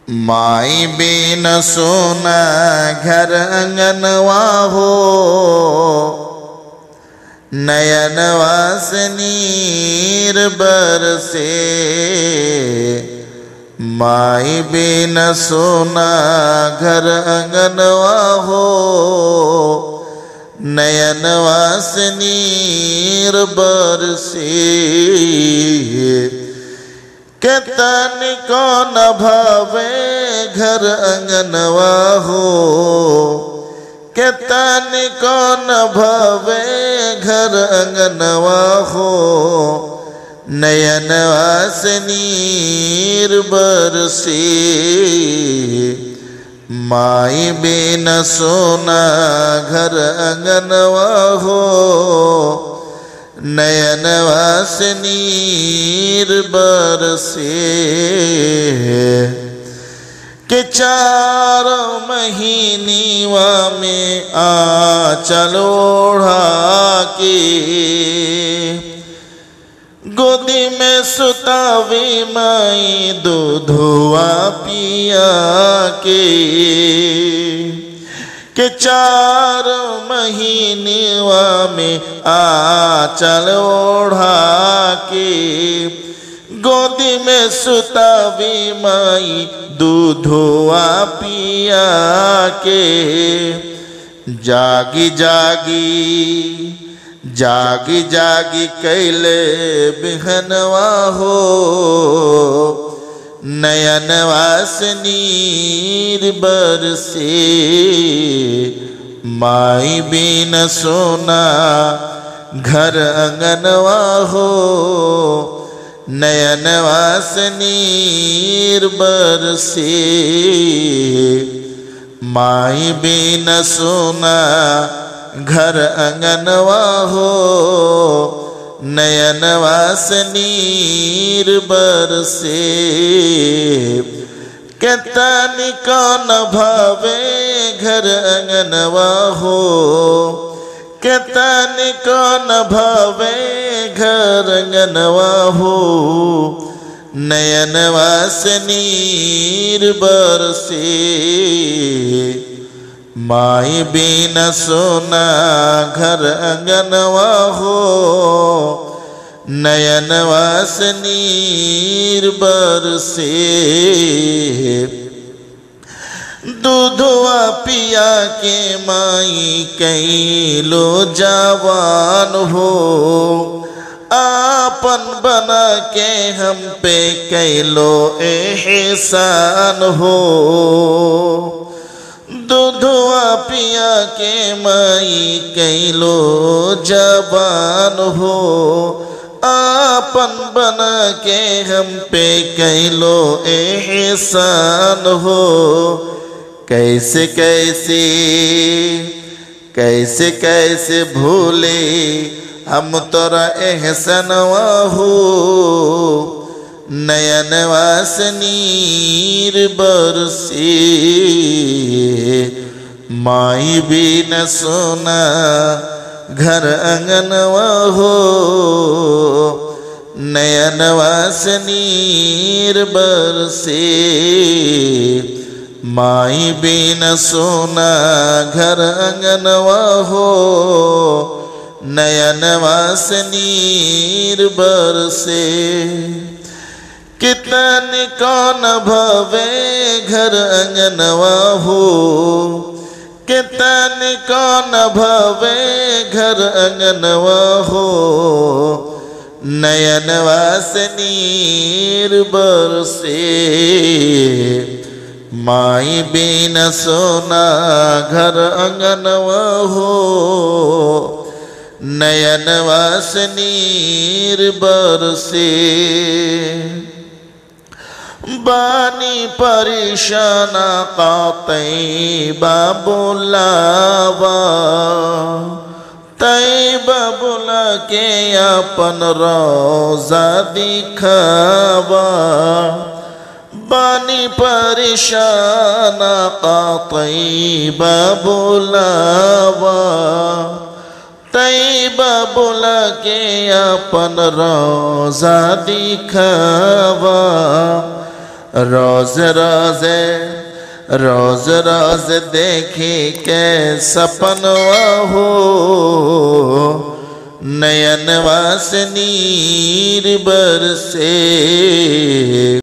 माई बिन सोना घर अंगनवा हो, नयन वासनीर बरसे। माई बिन सोना घर अंगनवा हो, नयन वासनीर बरसे। केतन को न भावे घर अंगनवा हो, केतन को न भावे घर अंगनवा हो, नयन वासनीर बरसे। माई बिन सोना घर अंगनवा हो, नयन वासनीर बरसे। के 4 महीनीवा में आंचल ओढ़ा के, गोदी में सुतावी माई दूधवा पिया के। 4 महीनेवा में आंचल ओढ़ा के, गोदी में सुतावी माई दूधवा पिया के। जागी जागी जागी जागी कैले बिहनवा हो, नयन वासनीर बरसे। माई बिन सोना घर अंगनवा हो, नयन वासनीर बरसे। माई बिन सोना घर अंगनवा हो, नयन वासनीर बरसे। केतन को न भावे घर अंगनवा हो, केतन को न भावे घर अंगनवा हो, नयन वासनीर बरसे। माई बिन सोना घर अंगनवा हो, नयन वासनीर बरसे। दूधवा पिया के माई कैलो जवान हो, आपन बना के हम पे कैलो एहसान हो। दूधवा पिया के माई कैलो जवान हो, आपन बना के हम पे कैलो एहसान हो। कैसे कैसे कैसे कैसे भूले हम तोरा एहसनवा हो, नयन वासनीर बरसे। माई बिन सोना घर अंगनवा हो, नयन वासनीर बरसे। माई बिन सोना घर अंगनवा हो, नयन वासनीर बरसे। कितन को न भावे घर अंगनवा हो, कितन को न भावे घर अंगनवा हो, नयन वासनीर बरसे। माई बिन सोना घर अंगनवा हो, नयन वासनीर बरसे। बानी परेशाना तैबा बुलावा, तैबा बुला के अपन रोजा दिखावा। बानी परेशाना तैबा बुलावा, तैबा बुला के अपन रोजा दिखावा। रोज रोजे रोज रोज देखे के सपनवा हो नयन वास नीर बरसे।